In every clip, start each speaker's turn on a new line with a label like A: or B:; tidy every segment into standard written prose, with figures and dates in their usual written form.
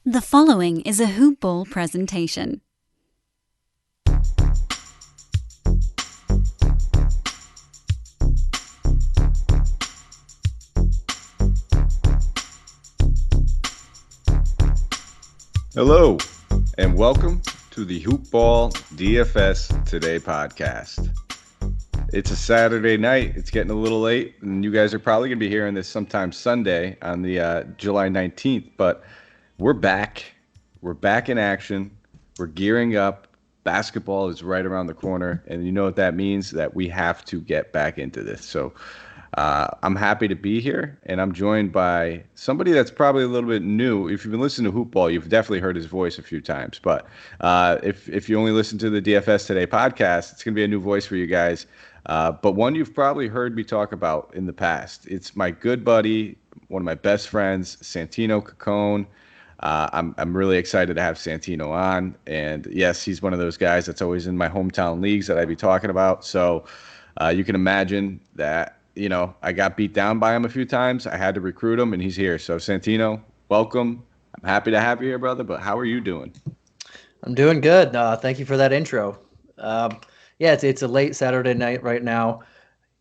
A: The following is a Hoop Ball presentation.
B: Hello, and welcome to the Hoop Ball DFS Today podcast. It's a Saturday night. It's getting a little late, and you guys are probably going to be hearing this sometime Sunday on the July 19th, but we're back. We're back in action. We're gearing up. Basketball is right around the corner, and you know what that means, that we have to get back into this. So I'm happy to be here, and I'm joined by somebody that's probably a little bit new. If you've been listening to Hoop Ball, you've definitely heard his voice a few times. But if you only listen to the DFS Today podcast, it's going to be a new voice for you guys. But one you've probably heard me talk about in the past. It's my good buddy, one of my best friends, Santino Cacone. I'm really excited to have Santino on. And yes, he's one of those guys that's always in my hometown leagues that I'd be talking about. So you can imagine that, you know, I got beat down by him a few times. I had to recruit him, and he's here. So Santino, welcome. I'm happy to have you here, brother. But how are you doing?
C: I'm doing good. Thank you for that intro. Yeah, it's a late Saturday night right now.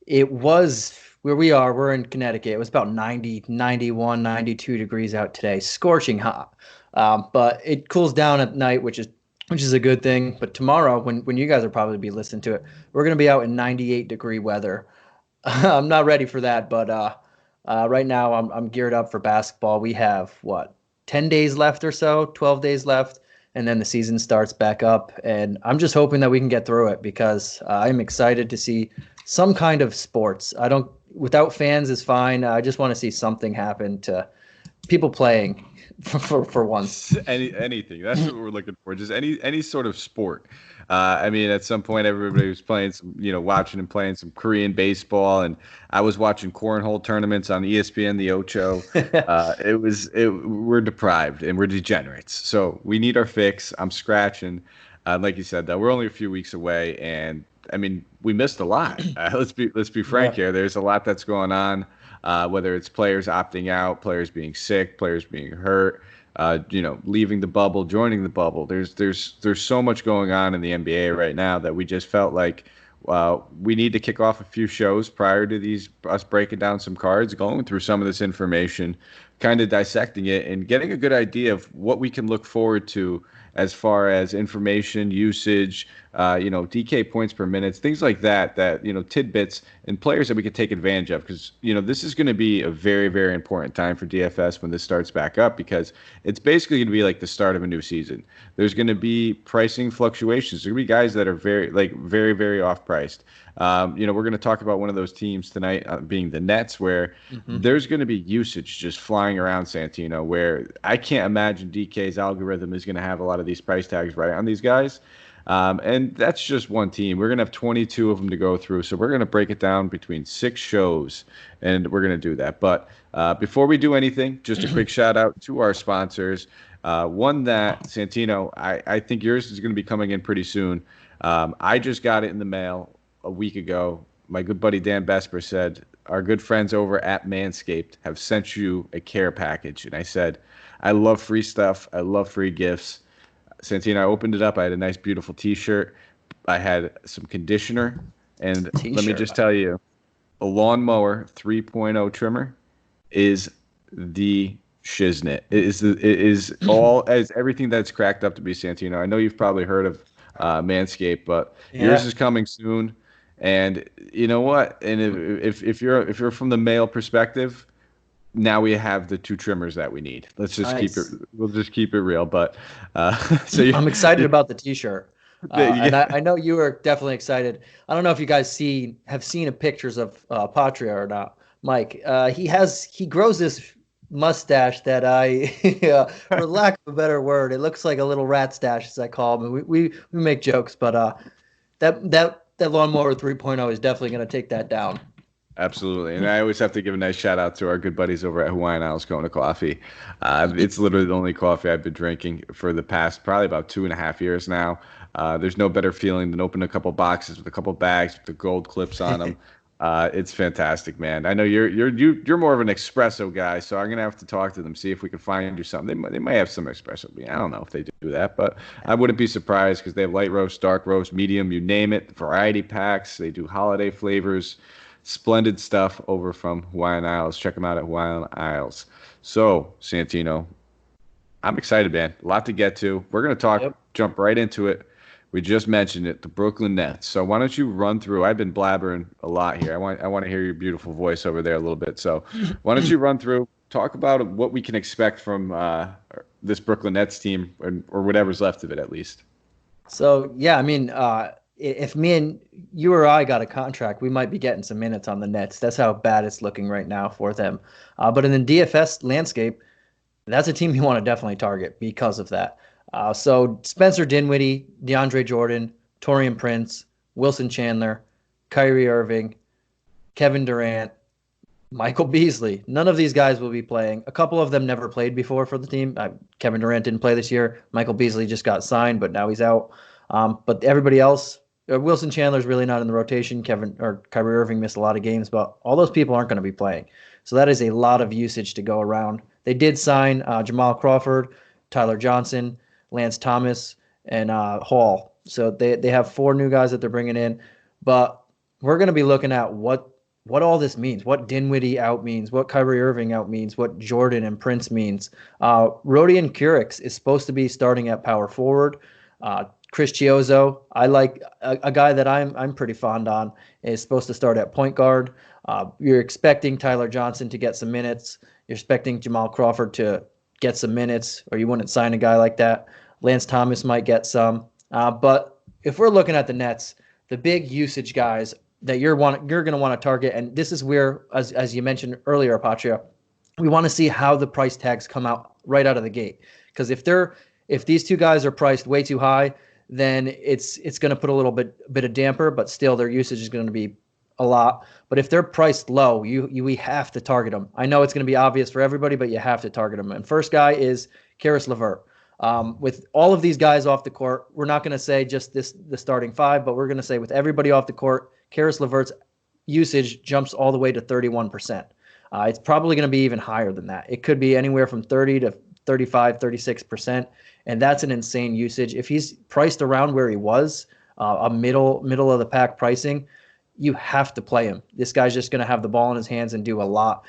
C: It was where we are. We're in Connecticut. It was about 90, 91, 92 degrees out today. Scorching hot. But it cools down at night, which is a good thing. But tomorrow, when you guys will probably be listening to it, we're going to be out in 98-degree weather. I'm not ready for that, but right now I'm geared up for basketball. We have 10 days left or so, 12 days left, and then the season starts back up. And I'm just hoping that we can get through it because I'm excited to see some kind of sports. Without fans is fine. I just want to see something happen to people playing for once.
B: Anything. That's what we're looking for. Just any sort of sport. I mean, at some point, everybody was playing some, watching and playing some Korean baseball, and I was watching cornhole tournaments on ESPN, the Ocho. We're deprived and we're degenerates. So we need our fix. I'm scratching. Like you said, though, we're only a few weeks away, and I mean, we missed a lot. Let's be frank here. There's a lot that's going on. Whether it's players opting out, players being sick, players being hurt, leaving the bubble, joining the bubble. There's so much going on in the NBA right now that we just felt like we need to kick off a few shows prior to us breaking down some cards, going through some of this information, kind of dissecting it, and getting a good idea of what we can look forward to as far as information, usage, DK points per minute, things like that, tidbits and players that we could take advantage of. Because, this is going to be a very, very important time for DFS when this starts back up, because it's basically going to be like the start of a new season. There's going to be pricing fluctuations. There's going to be guys that are very, very off priced. We're going to talk about one of those teams tonight, being the Nets, where there's going to be usage just flying around, Santino, where I can't imagine DK's algorithm is going to have a lot of these price tags right on these guys. And that's just one team. We're going to have 22 of them to go through. So we're going to break it down between 6 shows, and we're going to do that. But before we do anything, just a quick shout out to our sponsors. One that, Santino, I think yours is going to be coming in pretty soon. I just got it in the mail a week ago. My good buddy Dan Besper said, our good friends over at Manscaped have sent you a care package. And I said, I love free stuff. I love free gifts. Santino, I opened it up. I had a nice, beautiful T-shirt. I had some conditioner. And let me just tell you, a lawnmower 3.0 trimmer is the shiznit. It is all as everything that's cracked up to be, Santino. I know you've probably heard of Manscaped, but yours is coming soon. And you know what? And if you're from the male perspective, now we have the 2 trimmers that we need. Let's just keep it. We'll just keep it real. But
C: I'm excited about the T-shirt, and I know you are definitely excited. I don't know if you guys have seen pictures of Patria or not, Mike. He grows this mustache that for lack of a better word, it looks like a little rat stash, as I call him. We make jokes, but that lawnmower 3.0 is definitely going to take that down.
B: Absolutely. And I always have to give a nice shout out to our good buddies over at Hawaiian Isles Kona Coffee. It's literally the only coffee I've been drinking for the past probably about 2.5 years now. There's no better feeling than opening a couple boxes with a couple bags with the gold clips on them. It's fantastic, man. I know you're more of an espresso guy, so I'm gonna have to talk to them, see if we can find you something. They might have some espresso bean. I don't know if they do that, but I wouldn't be surprised because they have light roast, dark roast, medium, you name it, variety packs. They do holiday flavors, splendid stuff over from Hawaiian Isles. Check them out at Hawaiian Isles. So, Santino, I'm excited, man. A lot to get to. We're gonna jump right into it. We just mentioned it, the Brooklyn Nets. So why don't you run through? I've been blabbering a lot here. I want to hear your beautiful voice over there a little bit. So why don't you run through, talk about what we can expect from this Brooklyn Nets team, or whatever's left of it, at least.
C: So yeah, I mean, if me and you or I got a contract, we might be getting some minutes on the Nets. That's how bad it's looking right now for them. But in the DFS landscape, that's a team you want to definitely target because of that. So Spencer Dinwiddie, DeAndre Jordan, Taurean Prince, Wilson Chandler, Kyrie Irving, Kevin Durant, Michael Beasley. None of these guys will be playing. A couple of them never played before for the team. Kevin Durant didn't play this year. Michael Beasley just got signed, but now he's out. But everybody else, Wilson Chandler's really not in the rotation. Kyrie Irving missed a lot of games, but all those people aren't going to be playing. So that is a lot of usage to go around. They did sign Jamal Crawford, Tyler Johnson, Lance Thomas, and Hall. So they have 4 new guys that they're bringing in. But we're going to be looking at what all this means, what Dinwiddie out means, what Kyrie Irving out means, what Jordan and Prince means. Rodion Kurix is supposed to be starting at power forward. Chris Chiozzo, I like a guy that I'm pretty fond on, is supposed to start at point guard. You're expecting Tyler Johnson to get some minutes. You're expecting Jamal Crawford to get some minutes, or you wouldn't sign a guy like that. Lance Thomas might get some. But if we're looking at the Nets, the big usage guys that you're going to want to target, and this is where, as you mentioned earlier, Patria, we want to see how the price tags come out right out of the gate. Because if these 2 guys are priced way too high, then it's going to put a little bit of damper, but still their usage is going to be a lot. But if they're priced low, we have to target them. I know it's going to be obvious for everybody, but you have to target them. And first guy is Karis LeVert. With all of these guys off the court, we're not going to say just the starting 5, but we're going to say with everybody off the court, Karis LeVert's usage jumps all the way to 31%. It's probably going to be even higher than that. It could be anywhere from 30 to 35, 36%. And that's an insane usage. If he's priced around where he was, a middle of the pack pricing, you have to play him. This guy's just going to have the ball in his hands and do a lot.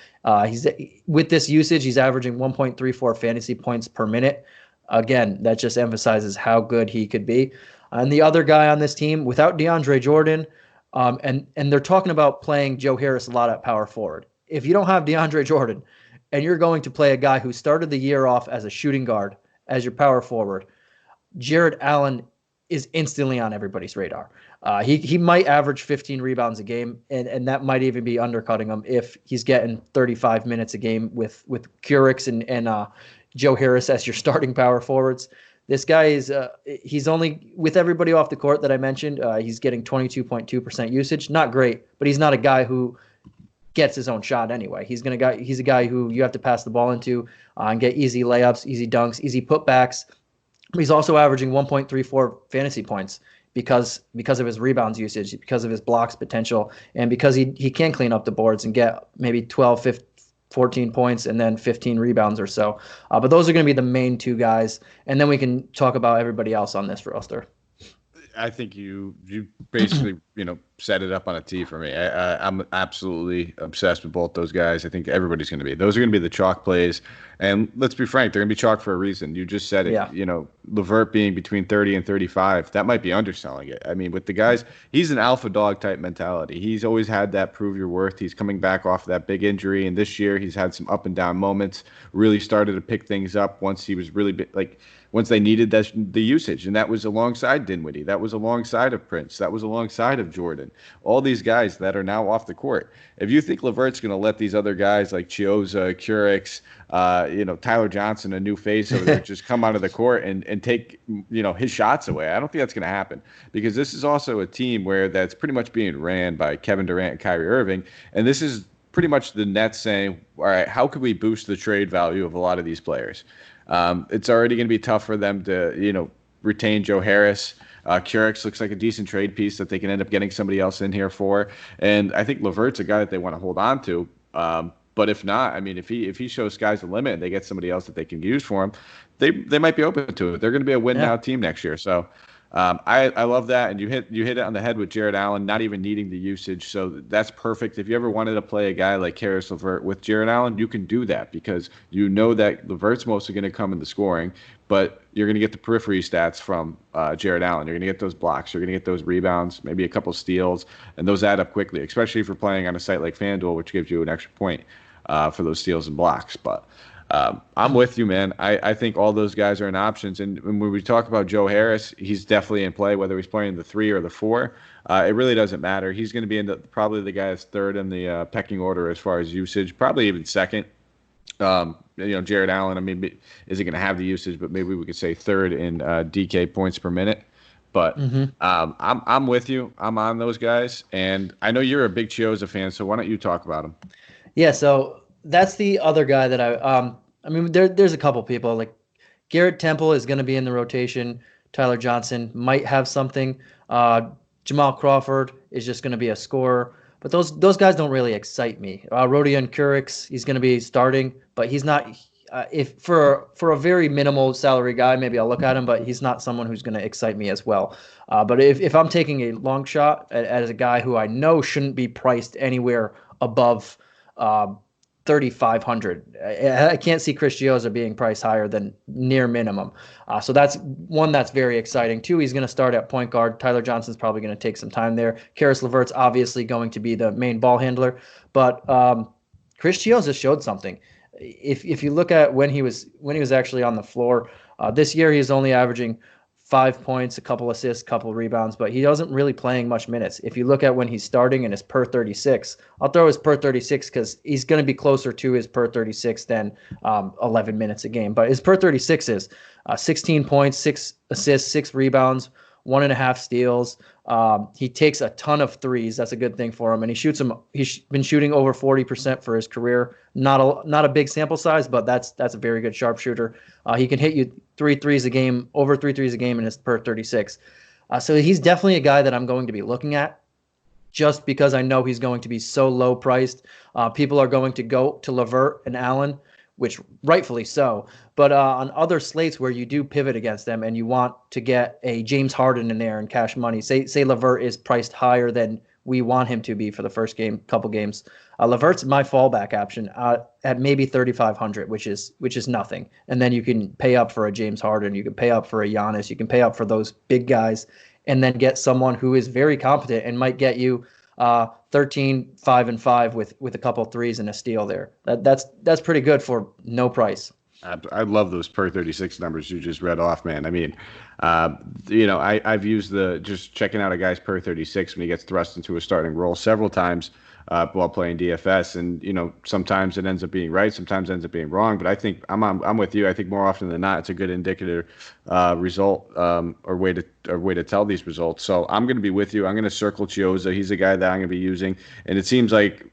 C: With this usage, he's averaging 1.34 fantasy points per minute. Again, that just emphasizes how good he could be. And the other guy on this team, without DeAndre Jordan, and they're talking about playing Joe Harris a lot at power forward. If you don't have DeAndre Jordan and you're going to play a guy who started the year off as a shooting guard, as your power forward, Jared Allen is instantly on everybody's radar. He might average 15 rebounds a game, and that might even be undercutting him if he's getting 35 minutes a game with Kurix and Joe Harris as your starting power forwards. This guy he's only, with everybody off the court that I mentioned, he's getting 22.2% usage. Not great, but he's not a guy who gets his own shot anyway. He's a guy who you have to pass the ball into and get easy layups, easy dunks, easy putbacks. He's also averaging 1.34 fantasy points because of his rebounds usage, because of his blocks potential, and because he can clean up the boards and get maybe 12, 15, 14 points and then 15 rebounds or so. But those are going to be the main 2 guys, and then we can talk about everybody else on this roster.
B: I think you basically set it up on a tee for me. I'm absolutely obsessed with both those guys. I think everybody's going to be. Those are going to be the chalk plays, and let's be frank, they're going to be chalk for a reason. You just said it.
C: Yeah.
B: LeVert being between 30 and 35, that might be underselling it. I mean, with the guys, he's an alpha dog type mentality. He's always had that prove your worth. He's coming back off that big injury, and this year he's had some up and down moments. Really started to pick things up once he was really once they needed the usage, and that was alongside Dinwiddie. That was alongside of Prince. That was alongside of Jordan. All these guys that are now off the court. If you think LeVert's going to let these other guys like Chiozza, Kurix, Tyler Johnson, a new face over there, just come out of the court and take his shots away, I don't think that's going to happen, because this is also a team where that's pretty much being ran by Kevin Durant and Kyrie Irving, and this is pretty much the Nets saying, all right, how can we boost the trade value of a lot of these players? It's already going to be tough for them to, retain Joe Harris. Curix looks like a decent trade piece that they can end up getting somebody else in here for. And I think Levert's a guy that they want to hold on to. But if not, I mean, if he shows sky's the limit and they get somebody else that they can use for him, they might be open to it. They're going to be a win now team next year. So I love that. And you hit it on the head with Jared Allen, not even needing the usage. So that's perfect. If you ever wanted to play a guy like Karis LeVert with Jared Allen, you can do that because you know that LeVert's mostly going to come in the scoring, but you're going to get the periphery stats from Jared Allen. You're going to get those blocks. You're going to get those rebounds, maybe a couple steals, and those add up quickly, especially if you're playing on a site like FanDuel, which gives you an extra point for those steals and blocks. But I'm with you, man. I think all those guys are in options. And when we talk about Joe Harris, he's definitely in play, whether he's playing the 3 or the 4. It really doesn't matter. He's going to be probably the guy that's third in the pecking order as far as usage, probably even second. Jared Allen, I mean, isn't going to have the usage, but maybe we could say third in DK points per minute. But I'm with you. I'm on those guys. And I know you're a big Chiozza fan, so why don't you talk about him?
C: Yeah, so that's the other guy that I mean, there's a couple people. Like Garrett Temple is going to be in the rotation. Tyler Johnson might have something. Jamal Crawford is just going to be a scorer. But those guys don't really excite me. Rodion Kurix, he's going to be starting, but he's not. If for a very minimal salary guy, maybe I'll look at him, but he's not someone who's going to excite me as well. But if I'm taking a long shot as a guy who I know shouldn't be priced anywhere above 3,500, I can't see Chris Chiozza being priced higher than near minimum. So that's one that's very exciting. 2, he's going to start at point guard. Tyler Johnson's probably going to take some time there. Karis LeVert's obviously going to be the main ball handler, but Chris Chiozza showed something. If you look at when he was actually on the floor this year, he's only averaging 5 points, a couple assists, couple rebounds, but he wasn't really playing much minutes. If you look at when he's starting and his per 36, I'll throw his per 36 because he's going to be closer to his per 36 than 11 minutes a game. But his per 36 is 16 points, 6 assists, 6 rebounds, 1.5 steals. He takes a ton of threes. That's a good thing for him. And he shoots them. He's been shooting over 40% for his career. Not a big sample size, but that's a very good sharpshooter. He can hit you 3 threes a game, over 3 threes a game in his per 36. So he's definitely a guy that I'm going to be looking at just because I know he's going to be so low priced. People are going to go to LeVert and Allen, which rightfully so. But on other slates where you do pivot against them and you want to get a James Harden in there and cash money, say LeVert is priced higher than we want him to be for the first couple games. LeVert's my fallback option at maybe 3,500, which is nothing. And then you can pay up for a James Harden, you can pay up for a Giannis, you can pay up for those big guys, and then get someone who is very competent and might get you 13, 5 and 5 with a couple threes and a steal there. That's pretty good for no price.
B: I love those per 36 numbers you just read off, man. I mean, I've used just checking out a guy's per 36 when he gets thrust into a starting role several times while playing DFS, and sometimes it ends up being right, sometimes it ends up being wrong. But I think I'm with you. I think more often than not, it's a good indicative result or way to tell these results. So I'm going to be with you. I'm going to circle Chiozza. He's a guy that I'm going to be using, and it seems like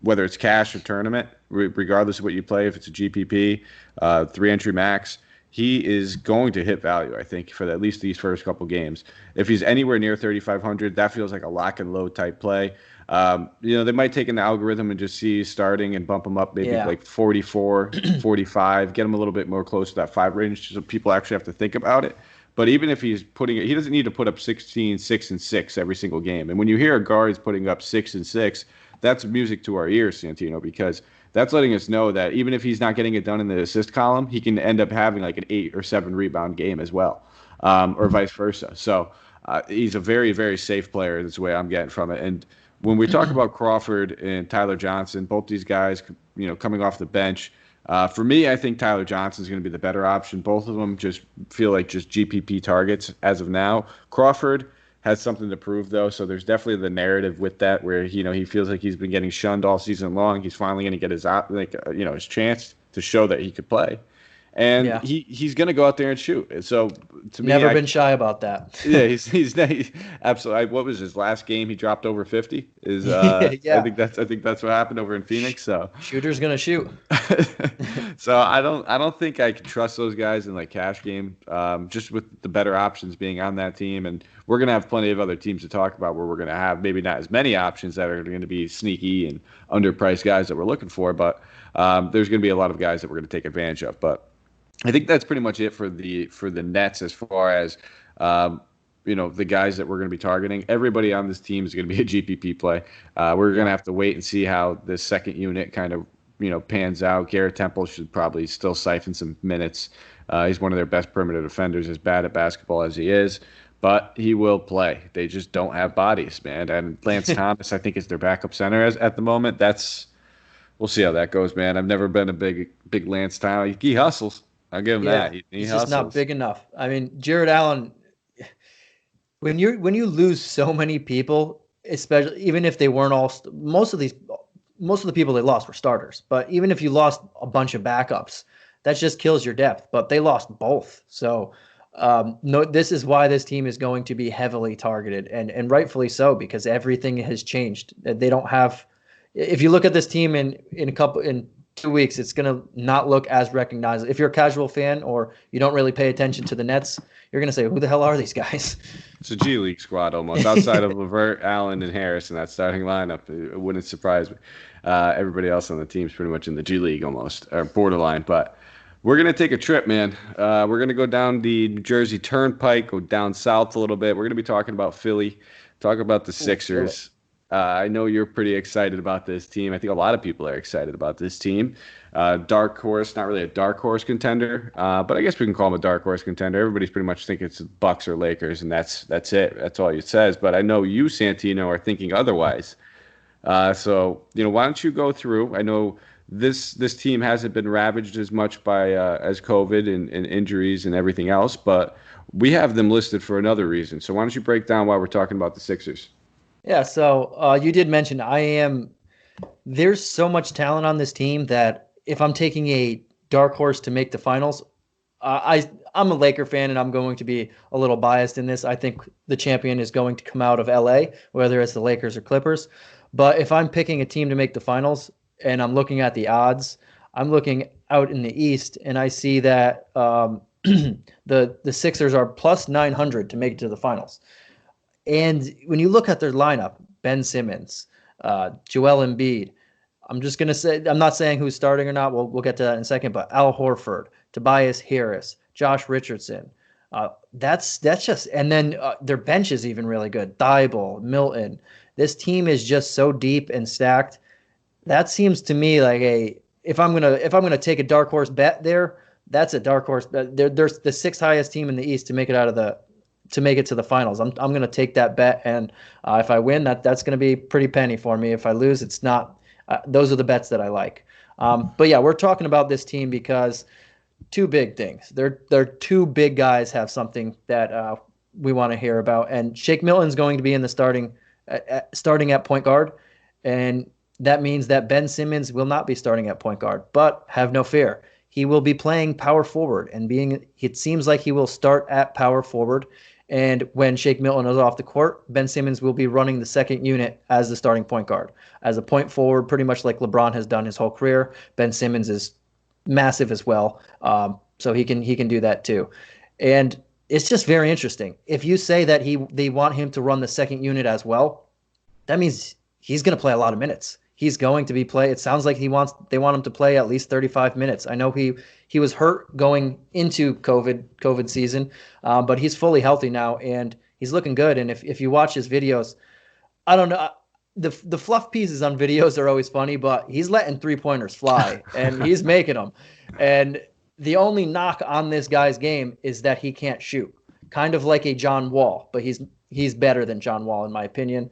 B: whether it's cash or tournament, regardless of what you play, if it's a GPP, 3-entry max, he is going to hit value, I think, for at least these first couple games. If he's anywhere near 3,500, that feels like a lock and load type play. They might take an algorithm and just see starting and bump him up maybe like 44, 45, get him a little bit more close to that 5 range so people actually have to think about it. But even if he doesn't need to put up 16, 6, and 6 every single game. And when you hear a guard is putting up 6 and 6, that's music to our ears, Santino, because that's letting us know that even if he's not getting it done in the assist column, he can end up having like an 8 or 7 rebound game as well, or vice versa. So he's a very, very safe player. That's the way I'm getting from it. And when we talk about Crawford and Tyler Johnson, both these guys, coming off the bench, for me, I think Tyler Johnson is going to be the better option. Both of them just feel like just GPP targets as of now. Crawford has something to prove, though, so there's definitely the narrative with that where he feels like he's been getting shunned all season long. He's finally going to get his chance to show that he could play. and
C: Yeah.
B: he's going to go out there and shoot. So to me,
C: Never been shy about that.
B: yeah, he's absolutely. What was his last game? He dropped over 50.
C: Yeah.
B: I think that's what happened over in Phoenix. So
C: Shooter's gonna shoot.
B: so I don't think I can trust those guys in like cash game. Just with the better options being on that team, and we're gonna have plenty of other teams to talk about where we're gonna have maybe not as many options that are going to be sneaky and underpriced guys that we're looking for, but there's going to be a lot of guys that we're going to take advantage of. But I think that's pretty much it for the Nets as far as the guys that we're going to be targeting. Everybody on this team is going to be a GPP play. We're going to have to wait and see how this second unit kind of pans out. Garrett Temple should probably still siphon some minutes. He's one of their best perimeter defenders, as bad at basketball as he is, but he will play. They just don't have bodies, man. And Lance Thomas, I think, is their backup center at the moment. We'll see how that goes, man. I've never been a big Lance Thomas. He hustles. I'll give him that.
C: He's just not big enough. I mean, Jared Allen. When you lose so many people, especially even if they weren't all most of the people they lost were starters, but even if you lost a bunch of backups, that just kills your depth. But they lost both, so no, this is why this team is going to be heavily targeted, and rightfully so, because everything has changed. They don't have. If you look at this team in 2 weeks, it's going to not look as recognizable. If you're a casual fan or you don't really pay attention to the Nets, you're going to say, who the hell are these guys?
B: It's a G League squad almost. Outside of LeVert, Allen, and Harris in that starting lineup, it wouldn't surprise me. Everybody else on the team is pretty much in the G League almost, or borderline. But we're going to take a trip, man. We're going to go down the New Jersey Turnpike, go down south a little bit. We're going to be talking about Philly, talk about the Sixers. I know you're pretty excited about this team. I think a lot of people are excited about this team. Dark horse, not really a dark horse contender, but I guess we can call them a dark horse contender. Everybody's pretty much thinking it's Bucks or Lakers, and that's it. That's all it says. But I know you, Santino, are thinking otherwise. So why don't you go through? I know this team hasn't been ravaged as much by as COVID and injuries and everything else, but we have them listed for another reason. So why don't you break down why we're talking about the Sixers?
C: Yeah, so you did mention there's so much talent on this team that if I'm taking a dark horse to make the finals, I'm a Laker fan and I'm going to be a little biased in this. I think the champion is going to come out of LA, whether it's the Lakers or Clippers. But if I'm picking a team to make the finals and I'm looking at the odds, I'm looking out in the East and I see that the Sixers are plus 900 to make it to the finals. And when you look at their lineup, Ben Simmons, Joel Embiid, I'm just going to say, I'm not saying who's starting or not. We'll get to that in a second, but Al Horford, Tobias Harris, Josh Richardson. That's just, and then their bench is even really good. Thibault, Milton. This team is just so deep and stacked. That seems to me like if I'm gonna take a dark horse bet there, that's a dark horse. They're the sixth highest team in the East to make it to the finals. I'm going to take that bet, and if I win, that's going to be pretty penny for me. If I lose, it's not. Those are the bets that I like. But yeah, we're talking about this team because two big things. Their two big guys have something that we want to hear about, and Shake Milton's going to be in the starting at point guard, and that means that Ben Simmons will not be starting at point guard. But have no fear. He will be playing power forward, and it seems like he will start at power forward. And when Shake Milton is off the court, Ben Simmons will be running the second unit as the starting point guard. As a point forward, pretty much like LeBron has done his whole career, Ben Simmons is massive as well. So he can do that too. And it's just very interesting. If you say that they want him to run the second unit as well, that means he's going to play a lot of minutes. He's going to be it sounds like they want him to play at least 35 minutes. I know he was hurt going into COVID season, but he's fully healthy now and he's looking good. And if you watch his videos, I don't know, the fluff pieces on videos are always funny, but he's letting 3-pointers fly and he's making them. And the only knock on this guy's game is that he can't shoot, kind of like a John Wall, but he's better than John Wall in my opinion.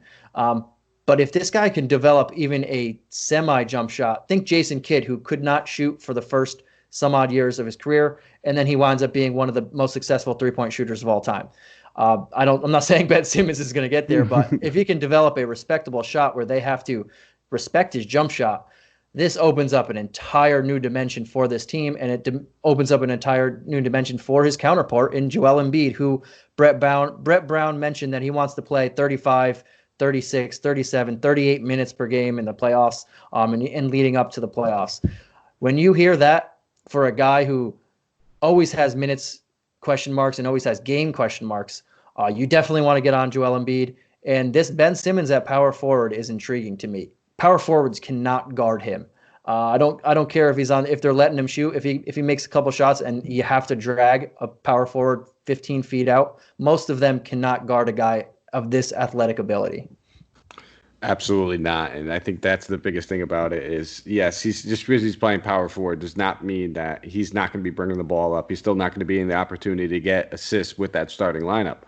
C: But if this guy can develop even a semi-jump shot, think Jason Kidd, who could not shoot for the first some odd years of his career, and then he winds up being one of the most successful three-point shooters of all time. I'm not saying Ben Simmons is going to get there, but if he can develop a respectable shot where they have to respect his jump shot, this opens up an entire new dimension for this team, and it opens up an entire new dimension for his counterpart in Joel Embiid, who Brett Brown mentioned that he wants to play 35, 36, 37, 38 minutes per game in the playoffs, and leading up to the playoffs. When you hear that for a guy who always has minutes question marks and always has game question marks, you definitely want to get on Joel Embiid. And this Ben Simmons at power forward is intriguing to me. Power forwards cannot guard him. I don't care if they're letting him shoot. If he makes a couple shots and you have to drag a power forward 15 feet out, most of them cannot guard a guy of this athletic ability.
D: Absolutely not. And I think that's the biggest thing about it is, yes, he's just because he's playing power forward does not mean that he's not going to be bringing the ball up. He's still not going to be in the opportunity to get assists with that starting lineup.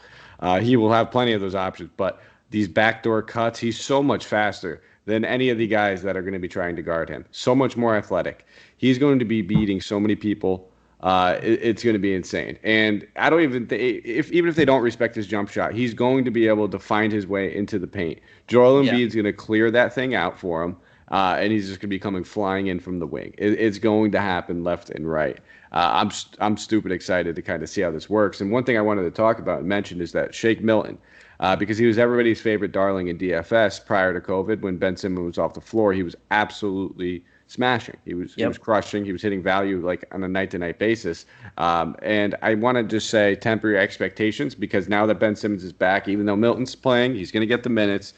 D: He will have plenty of those options, but these backdoor cuts, he's so much faster than any of the guys that are going to be trying to guard him. So much more athletic. He's going to be beating so many people. It's going to be insane. And I don't even even if they don't respect his jump shot, he's going to be able to find his way into the paint. Joel Embiid's going to clear that thing out for him, and he's just going to be coming flying in from the wing. It's going to happen left and right. I'm stupid excited to kind of see how this works. And one thing I wanted to talk about and mention is that Shake Milton, because he was everybody's favorite darling in DFS prior to COVID when Ben Simmons was off the floor, he was absolutely smashing. He was crushing. He was hitting value like on a night-to-night basis. And I want to just say temper your expectations because now that Ben Simmons is back, even though Milton's playing, he's going to get the minutes.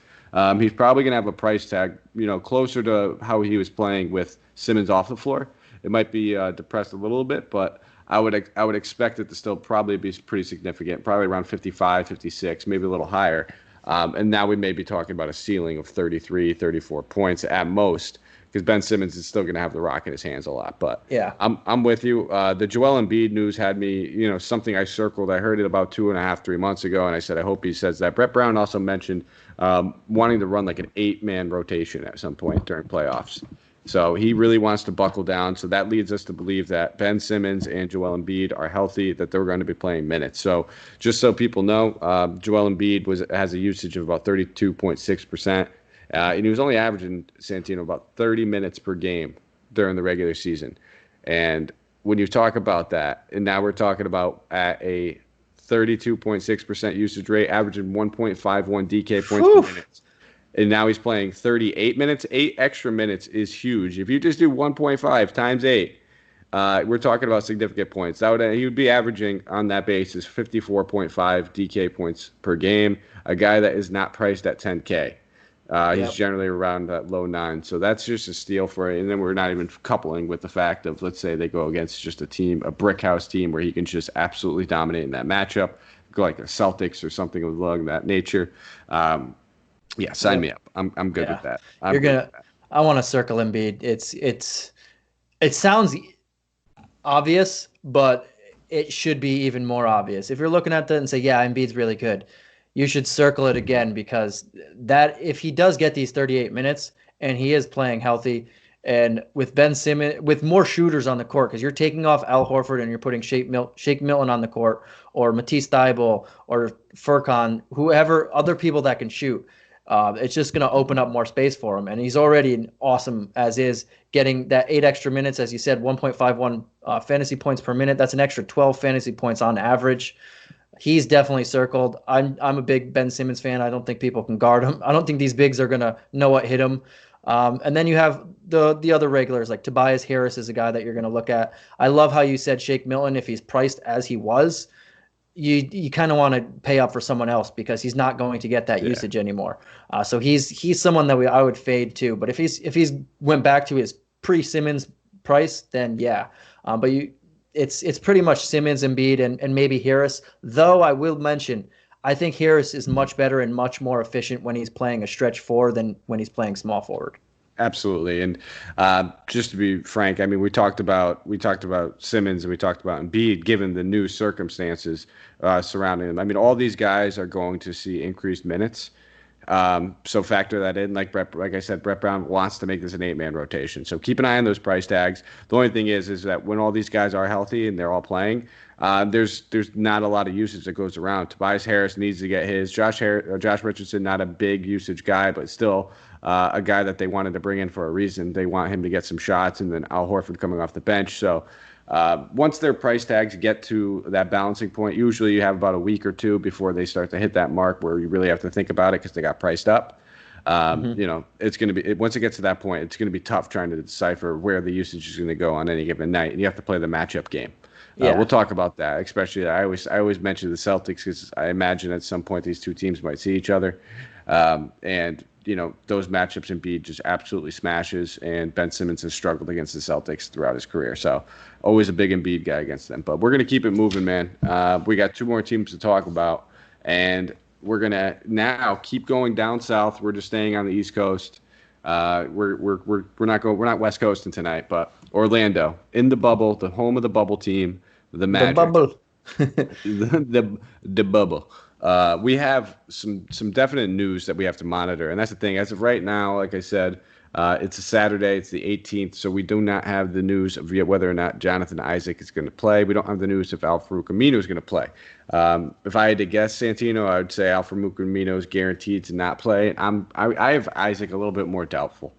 D: He's probably going to have a price tag, closer to how he was playing with Simmons off the floor. It might be depressed a little bit, but I would expect it to still probably be pretty significant, probably around 55, 56, maybe a little higher. And now we may be talking about a ceiling of 33, 34 points at most, because Ben Simmons is still going to have the rock in his hands a lot. But
C: yeah,
D: I'm with you. The Joel Embiid news had me, something I circled. I heard it about 2.5, 3 months ago, and I said, I hope he says that. Brett Brown also mentioned wanting to run like an 8-man rotation at some point during playoffs. So he really wants to buckle down. So that leads us to believe that Ben Simmons and Joel Embiid are healthy, that they're going to be playing minutes. So just so people know, Joel Embiid has a usage of about 32.6%. And he was only averaging, Santino, about 30 minutes per game during the regular season. And when you talk about that, and now we're talking about at a 32.6% usage rate, averaging 1.51 DK points per minute. And now he's playing 38 minutes. 8 extra minutes is huge. If you just do 1.5 times 8, we're talking about significant points. He would be averaging on that basis 54.5 DK points per game. A guy that is not priced at 10K. He's generally around that low 9. So that's just a steal for it. And then we're not even coupling with the fact of, let's say they go against just a brick house team where he can just absolutely dominate in that matchup, go like the Celtics or something along that nature. Yeah, sign me up. I'm good with that.
C: I want to circle Embiid. It sounds obvious, but it should be even more obvious. If you're looking at that and say, yeah, Embiid's really good, you should circle it again, because that if he does get these 38 minutes and he is playing healthy, and with Ben Simmons, with more shooters on the court, because you're taking off Al Horford and you're putting Shake Milton on the court, or Matisse Thybulle or Furkan, whoever, other people that can shoot. It's just going to open up more space for him. And he's already awesome as is, getting that 8 extra minutes, as you said, 1.51 fantasy points per minute. That's an extra 12 fantasy points on average. He's definitely circled. I'm a big Ben Simmons fan. I don't think people can guard him. I don't think these bigs are going to know what hit him. And then you have the other regulars, like Tobias Harris is a guy that you're going to look at. I love how you said Shake Milton, if he's priced as he was, you kind of want to pay up for someone else, because he's not going to get that usage anymore. So he's someone that I would fade too. But if he's went back to his pre-Simmons price, then yeah. But it's pretty much Simmons, Embiid, and maybe Harris. Though I will mention, I think Harris is much better and much more efficient when he's playing a stretch 4 than when he's playing small forward.
D: Absolutely. And just to be frank, I mean, we talked about Simmons and we talked about Embiid, given the new circumstances surrounding them. I mean, all these guys are going to see increased minutes. So factor that in. Like I said, Brett Brown wants to make this an 8-man rotation. So keep an eye on those price tags. The only thing is that when all these guys are healthy and they're all playing, there's not a lot of usage that goes around. Tobias Harris needs to get his. Josh Richardson, not a big usage guy, but still a guy that they wanted to bring in for a reason. They want him to get some shots, and then Al Horford coming off the bench. So once their price tags get to that balancing point, usually you have about a week or two before they start to hit that mark where you really have to think about it because they got priced up. It's going to be once it gets to that point, it's going to be tough trying to decipher where the usage is going to go on any given night, and you have to play the matchup game. We'll talk about that. Especially, I always mention the Celtics because I imagine at some point these two teams might see each other, and those matchups Embiid just absolutely smashes, and Ben Simmons has struggled against the Celtics throughout his career. So always a big Embiid guy against them. But we're going to keep it moving, man. We got 2 more teams to talk about, and we're going to now keep going down south. We're just staying on the East Coast. We're not West Coasting tonight, but Orlando in the bubble, the home of the bubble team, the Magic.
C: The bubble.
D: the bubble. We have some definite news that we have to monitor, and that's the thing. As of right now, like I said, it's a Saturday. It's the 18th, so we do not have the news of yet whether or not Jonathan Isaac is going to play. We don't have the news if Al-Farouq Aminu is going to play. If I had to guess, Santino, I would say Al-Farouq Aminu is guaranteed to not play. I have Isaac a little bit more doubtful.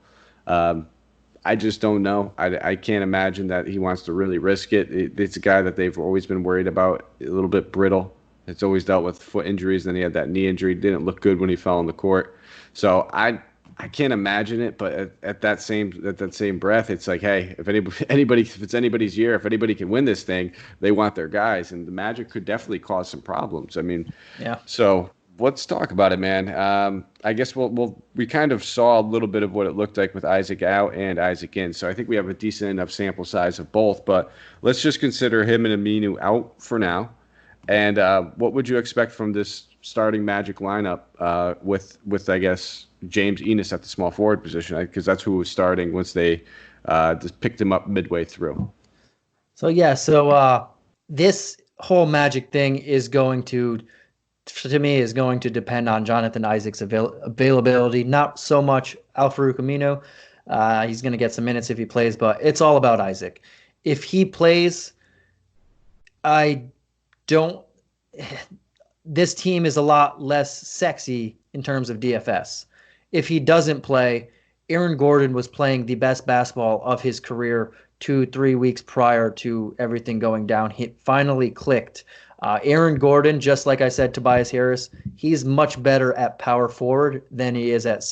D: I just don't know. I can't imagine that he wants to really risk it. It's a guy that they've always been worried about, a little bit brittle. It's always dealt with foot injuries. Then he had that knee injury. Didn't look good when he fell on the court. So I can't imagine it. But at that same breath, it's like, hey, if it's anybody's year, if anybody can win this thing, they want their guys. And the Magic could definitely cause some problems. I mean,
C: yeah.
D: So let's talk about it, man. I guess we kind of saw a little bit of what it looked like with Isaac out and Isaac in. So I think we have a decent enough sample size of both. But let's just consider him and Aminu out for now. And what would you expect from this starting Magic lineup with I guess James Ennis at the small forward position? Because that's who was starting once they just picked him up midway through.
C: So this whole Magic thing is going to depend on Jonathan Isaac's availability. Not so much Al-Farouq Aminu. He's going to get some minutes if he plays, but it's all about Isaac. If he plays, this team is a lot less sexy in terms of DFS. If he doesn't play, Aaron Gordon was playing the best basketball of his career 2-3 weeks prior to everything going down. He finally clicked. Aaron Gordon, just like I said, Tobias Harris, he's much better at power forward than he is at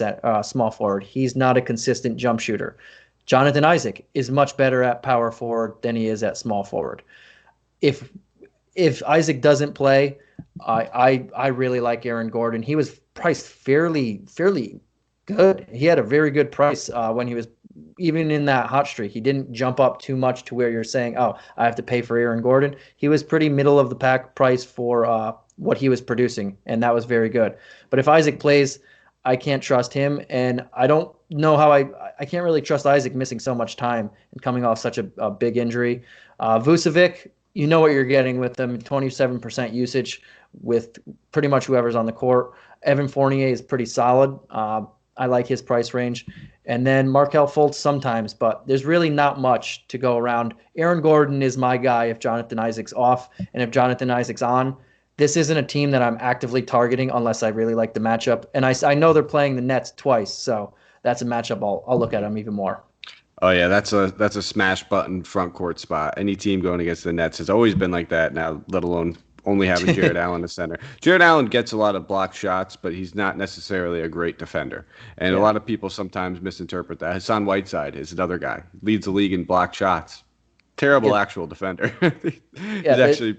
C: small forward. He's not a consistent jump shooter. Jonathan Isaac is much better at power forward than he is at small forward. If Isaac doesn't play, I really like Aaron Gordon. He was priced fairly good. He had a very good price when he was even in that hot streak. He didn't jump up too much to where you're saying, oh, I have to pay for Aaron Gordon. He was pretty middle of the pack price for what he was producing, and that was very good. But if Isaac plays, I can't trust him, and I don't know how I can't really trust Isaac missing so much time and coming off such a big injury. Vucevic, you know what you're getting with them, 27% usage with pretty much whoever's on the court. Evan Fournier is pretty solid. I like his price range. And then Markelle Fultz sometimes, but there's really not much to go around. Aaron Gordon is my guy if Jonathan Isaac's off, and if Jonathan Isaac's on. This isn't a team that I'm actively targeting unless I really like the matchup. And I know they're playing the Nets twice, so that's a matchup I'll look at them even more.
D: Oh yeah, that's a smash button front court spot. Any team going against the Nets has always been like that now, let alone only having Jared Allen the center. Jared Allen gets a lot of block shots, but he's not necessarily a great defender. And a lot of people sometimes misinterpret that. Hassan Whiteside is another guy. Leads the league in block shots. Terrible actual defender. He's actually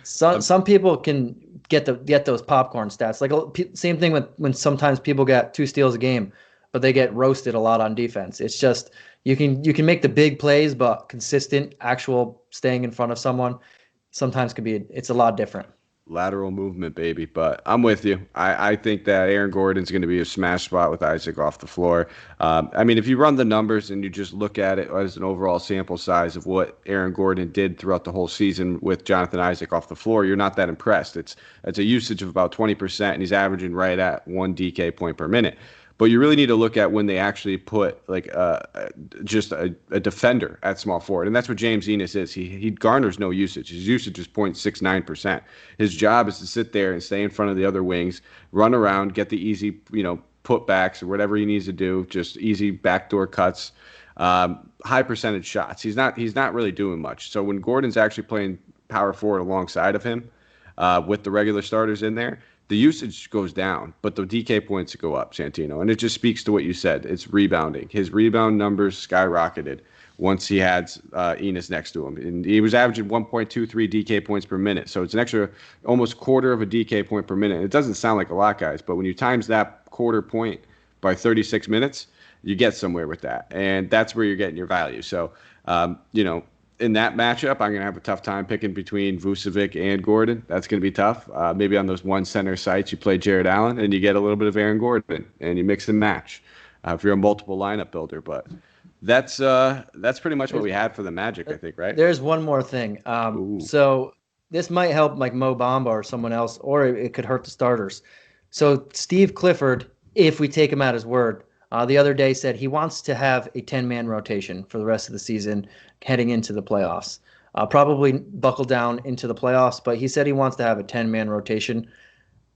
C: some people can get those popcorn stats. Like same thing with when sometimes people get 2 steals a game, but they get roasted a lot on defense. It's just you can make the big plays, but consistent actual staying in front of someone sometimes it's a lot different.
D: Lateral movement, baby. But I'm with you. I think that Aaron Gordon's going to be a smash spot with Isaac off the floor. I mean, if you run the numbers and you just look at it as an overall sample size of what Aaron Gordon did throughout the whole season with Jonathan Isaac off the floor, you're not that impressed. It's a usage of about 20%, and he's averaging right at 1 DK point per minute. But you really need to look at when they actually put like just a defender at small forward, and that's what James Enos is. He garners no usage. His usage is 0.69%. His job is to sit there and stay in front of the other wings, run around, get the easy putbacks or whatever he needs to do, just easy backdoor cuts, high percentage shots. He's not really doing much. So when Gordon's actually playing power forward alongside of him, with the regular starters in there, the usage goes down, but the DK points go up, Santino. And it just speaks to what you said. It's rebounding. His rebound numbers skyrocketed once he had Enos next to him. And he was averaging 1.23 DK points per minute. So it's an extra almost quarter of a DK point per minute. It doesn't sound like a lot, guys, but when you times that quarter point by 36 minutes, you get somewhere with that. And that's where you're getting your value. So, in that matchup, I'm going to have a tough time picking between Vucevic and Gordon. That's going to be tough. Maybe on those one center sites, you play Jared Allen and you get a little bit of Aaron Gordon and you mix and match if you're a multiple lineup builder. But that's pretty much what we had for the Magic, I think, right?
C: There's one more thing. So this might help like Mo Bamba or someone else, or it could hurt the starters. So Steve Clifford, if we take him at his word, the other day said he wants to have a 10-man rotation for the rest of the season heading into the playoffs. Probably buckle down into the playoffs, but he said he wants to have a 10-man rotation.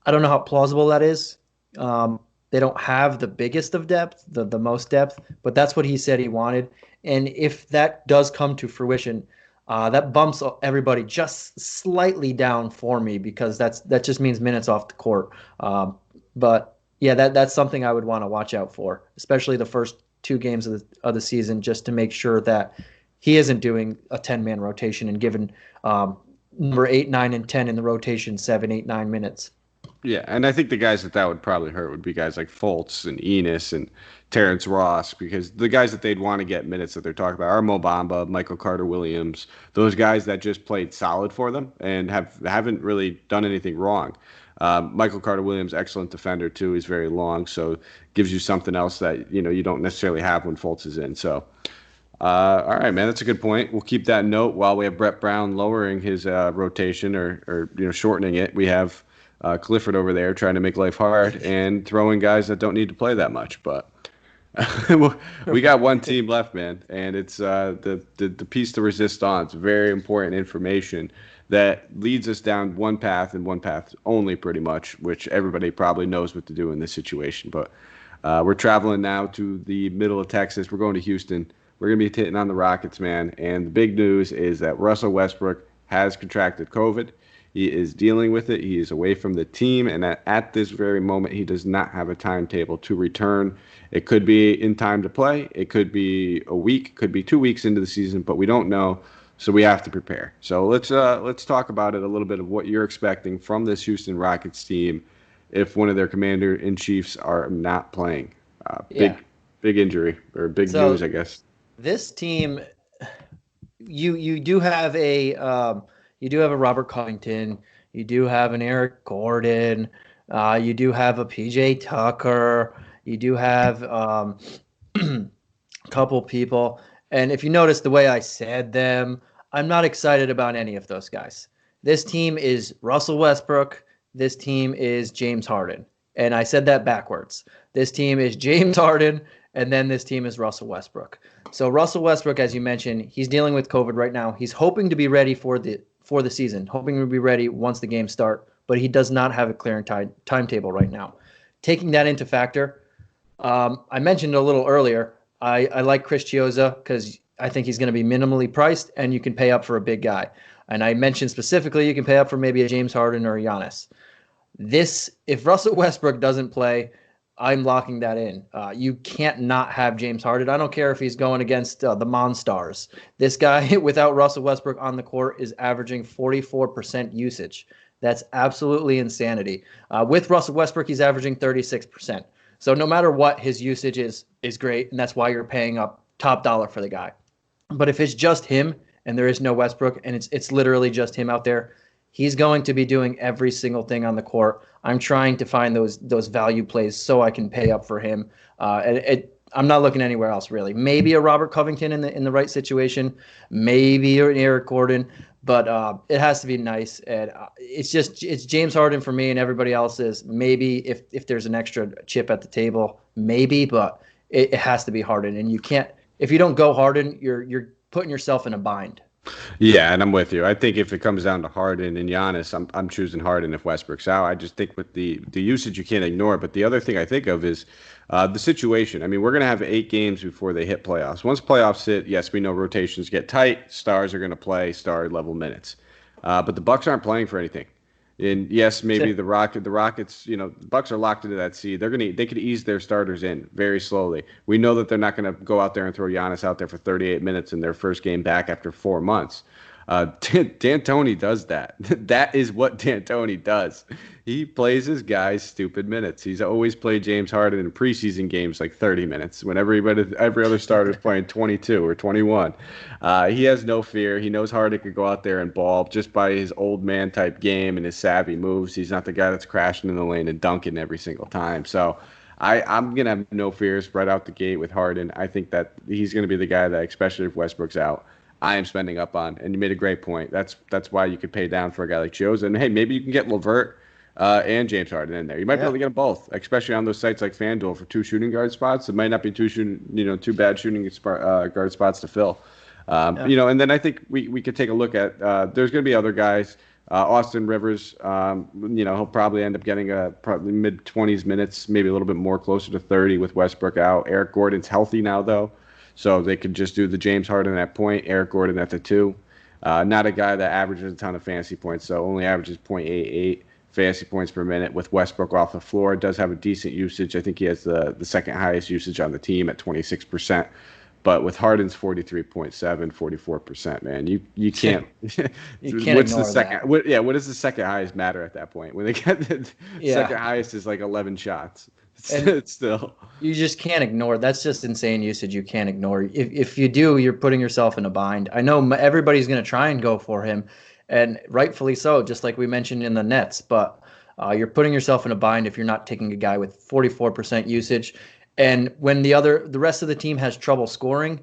C: I don't know how plausible that is. They don't have the biggest of depth, the most depth, but that's what he said he wanted. And if that does come to fruition, that bumps everybody just slightly down for me because that just means minutes off the court. But yeah, that's something I would want to watch out for, especially the first 2 games of the season, just to make sure that he isn't doing a 10-man rotation and giving number 8, 9, and 10 in the rotation 7, 8, 9 minutes.
D: Yeah, and I think the guys that would probably hurt would be guys like Fultz and Enos and Terrence Ross, because the guys that they'd want to get minutes that they're talking about are Mo Bamba, Michael Carter-Williams, those guys that just played solid for them and haven't really done anything wrong. Michael Carter-Williams, excellent defender too. He's very long, so gives you something else that you don't necessarily have when Fultz is in. So, all right, man, that's a good point. We'll keep that note while we have Brett Brown lowering his rotation or shortening it. We have Clifford over there trying to make life hard and throwing guys that don't need to play that much. But we got one team left, man, and it's the piece de resistance. Very important information that leads us down one path and one path only, pretty much, which everybody probably knows what to do in this situation. But we're traveling now to the middle of Texas. We're going to Houston. We're going to be hitting on the Rockets, man. And the big news is that Russell Westbrook has contracted COVID. He is dealing with it. He is away from the team. And at this very moment, he does not have a timetable to return. It could be in time to play. It could be a week, could be 2 weeks into the season, but we don't know. So we have to prepare. So let's talk about it a little bit of what you're expecting from this Houston Rockets team if one of their commander-in-chiefs are not playing. Big injury or big news, I guess.
C: This team, you do have a Robert Covington, you do have an Eric Gordon, you do have a PJ Tucker, you do have a couple people. And if you notice the way I said them, I'm not excited about any of those guys. This team is Russell Westbrook. This team is James Harden. And I said that backwards. This team is James Harden, and then this team is Russell Westbrook. So Russell Westbrook, as you mentioned, he's dealing with COVID right now. He's hoping to be ready for the season, hoping to be ready once the games start, but he does not have a clear timetable right now. Taking that into factor, I mentioned a little earlier, I like Chris Chiozza because I think he's going to be minimally priced and you can pay up for a big guy. And I mentioned specifically you can pay up for maybe a James Harden or a Giannis. If Russell Westbrook doesn't play, I'm locking that in. You can't not have James Harden. I don't care if he's going against the Monstars. This guy, without Russell Westbrook on the court, is averaging 44% usage. That's absolutely insanity. With Russell Westbrook, he's averaging 36%. So no matter what, his usage is great, and that's why you're paying up top dollar for the guy. But if it's just him and there is no Westbrook and it's literally just him out there, He's going to be doing every single thing on the court. I'm trying to find those value plays so I can pay up for him. I'm not looking anywhere else really. Maybe a Robert Covington in the right situation, maybe an Eric Gordon, but it has to be nice. And it's James Harden for me, and everybody else is maybe if there's an extra chip at the table, maybe, but it has to be Harden. And you can't, if you don't go Harden, you're putting yourself in a bind.
D: Yeah, and I'm with you. I think if it comes down to Harden and Giannis, I'm choosing Harden if Westbrook's out. I just think with the usage, you can't ignore it. But the other thing I think of is the situation. I mean, we're going to have 8 games before they hit playoffs. Once playoffs hit, yes, we know rotations get tight. Stars are going to play star-level minutes. But the Bucks aren't playing for anything. And yes, maybe the Rockets, the Bucks are locked into that seed. They could ease their starters in very slowly. We know that they're not going to go out there and throw Giannis out there for 38 minutes in their first game back after 4 months. D'Antoni does that. That is what D'Antoni does. He plays his guys stupid minutes. He's always played James Harden in preseason games like 30 minutes when every other starter is playing 22 or 21. He has no fear. He knows Harden could go out there and ball just by his old man type game and his savvy moves. He's not the guy that's crashing in the lane and dunking every single time. So I'm going to have no fears right out the gate with Harden. I think that he's going to be the guy that, especially if Westbrook's out, I am spending up on. And you made a great point. That's why you could pay down for a guy like Jones. And, hey, maybe you can get LeVert and James Harden in there. You might be able to get them both, especially on those sites like FanDuel for 2 shooting guard spots. It might not be two bad shooting guard spots to fill. And then I think we could take a look at there's going to be other guys. Austin Rivers, he'll probably end up getting probably mid-20s minutes, maybe a little bit more, closer to 30 with Westbrook out. Eric Gordon's healthy now, though. So they could just do the James Harden at point, Eric Gordon at the 2. Not a guy that averages a ton of fantasy points, so only averages 0.88 fantasy points per minute with Westbrook off the floor. Does have a decent usage. I think he has the second highest usage on the team at 26%. But with Harden's 43.7, 44%, man, you can't.
C: You can't
D: what's
C: ignore
D: the second?
C: that.
D: What does the second highest matter at that point? When they get the second highest is like 11 shots. It's still.
C: You just can't ignore. That's just insane usage. You can't ignore. If you do, you're putting yourself in a bind. I know everybody's going to try and go for him, and rightfully so, just like we mentioned in the Nets. But you're putting yourself in a bind if you're not taking a guy with 44% usage. And when the rest of the team has trouble scoring,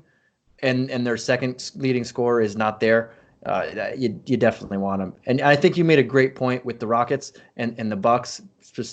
C: and their second leading scorer is not there, you definitely want him. And I think you made a great point with the Rockets and the Bucks,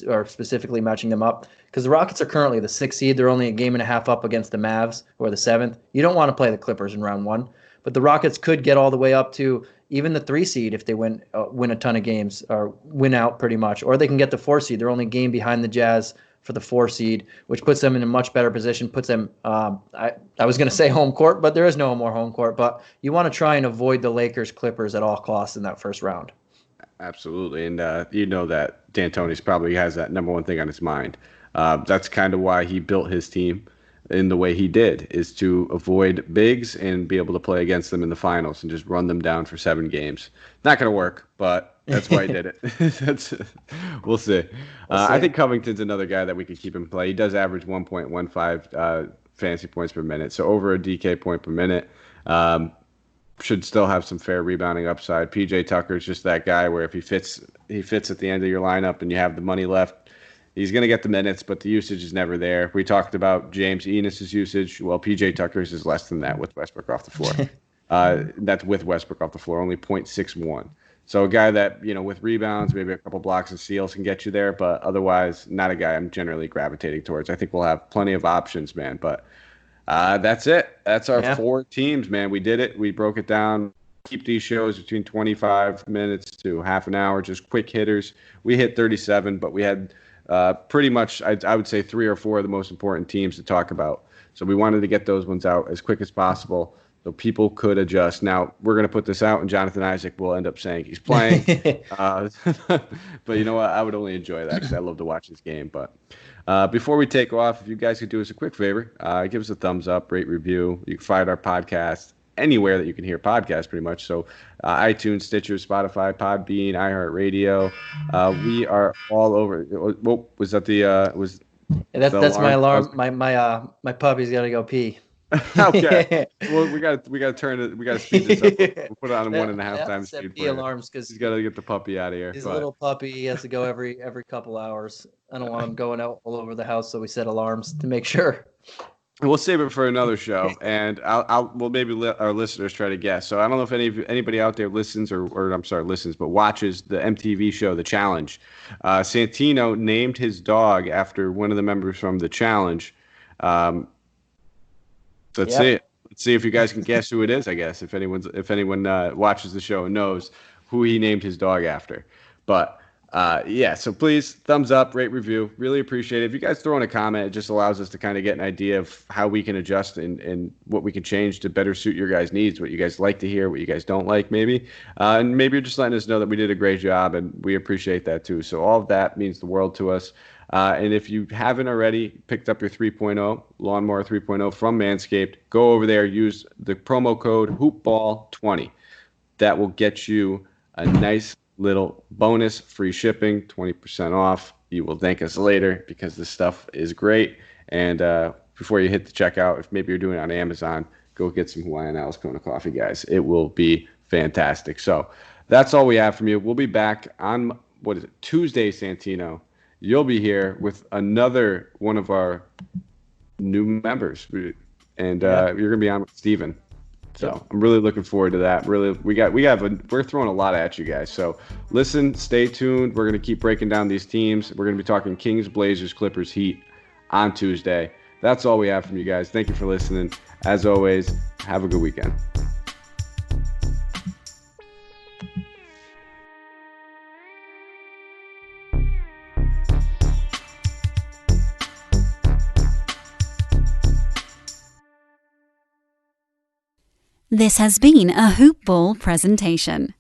C: or specifically matching them up, because the Rockets are currently the 6th seed. They're only a game and a half up against the Mavs, who are the 7th. You don't want to play the Clippers in round 1, but the Rockets could get all the way up to even the 3 seed if they win a ton of games, or win out pretty much, or they can get the 4 seed. They're only a game behind the Jazz for the 4 seed, which puts them in a much better position, puts them, I was going to say home court, but there is no more home court. But you want to try and avoid the Lakers-Clippers at all costs in that first round.
D: Absolutely. And that D'Antoni's probably has that number one thing on his mind. That's kind of why he built his team in the way he did, is to avoid bigs and be able to play against them in the finals and just run them down for 7 games. Not going to work, but that's why he did it. We'll see. I think Covington's another guy that we could keep in play. He does average 1.15 fantasy points per minute, so over a DK point per minute. Should still have some fair rebounding upside. PJ Tucker's just that guy where if he fits at the end of your lineup and you have the money left, he's going to get the minutes, but the usage is never there. We talked about James Enos's usage. Well, PJ Tucker's is less than that with Westbrook off the floor. That's with Westbrook off the floor, only 0.61. So a guy that, with rebounds, maybe a couple blocks and steals can get you there, but otherwise not a guy I'm generally gravitating towards. I think we'll have plenty of options, man. But that's it. That's our 4 teams, man. We did it. We broke it down. Keep these shows between 25 minutes to half an hour, just quick hitters. We hit 37, but we had pretty much, I would say, 3 or 4 of the most important teams to talk about. So we wanted to get those ones out as quick as possible so people could adjust. Now, we're going to put this out, and Jonathan Isaac will end up saying he's playing. But you know what? I would only enjoy that because I love to watch this game. But before we take off, if you guys could do us a quick favor, give us a thumbs up, rate, review. You can find our podcast anywhere that you can hear podcasts pretty much. So iTunes, Stitcher, Spotify, Podbean, iHeartRadio. We are all over. Whoa, was that the was
C: that's my alarm. My puppy's got to go pee.
D: Okay. Well, we got to turn it. We got to speed this up. We'll put it on 1.5 times
C: set
D: speed.
C: the alarms because
D: he's got to get the puppy out of here.
C: his little puppy, he has to go every couple hours. I don't want him going out all over the house, so we set alarms to make sure.
D: We'll save it for another show, and we'll maybe let our listeners try to guess. So I don't know if anybody out there listens but watches the MTV show, The Challenge. Santino named his dog after one of the members from The Challenge. Let's see it. Let's see if you guys can guess who it is. I guess if anyone watches the show and knows who he named his dog after, but. So please thumbs up, rate, review. Really appreciate it. If you guys throw in a comment, it just allows us to kind of get an idea of how we can adjust and what we can change to better suit your guys' needs, what you guys like to hear, what you guys don't like maybe. And maybe you're just letting us know that we did a great job, and we appreciate that too. So all of that means the world to us. And if you haven't already picked up your 3.0, Lawnmower 3.0 from Manscaped, go over there, use the promo code HoopBall20. That will get you a nice little bonus, free shipping, 20% off. You will thank us later because this stuff is great. And before you hit the checkout, if maybe you're doing it on Amazon, go get some Hawaiian Alice Kona coffee, guys. It will be fantastic. So that's all we have from you. We'll be back on, Tuesday, Santino. You'll be here with another one of our new members. And you're going to be on with Steven. So I'm really looking forward to that. Really, we're throwing a lot at you guys. So listen, stay tuned. We're going to keep breaking down these teams. We're going to be talking Kings, Blazers, Clippers, Heat on Tuesday. That's all we have from you guys. Thank you for listening. As always, have a good weekend.
A: This has been a Hoop Ball presentation.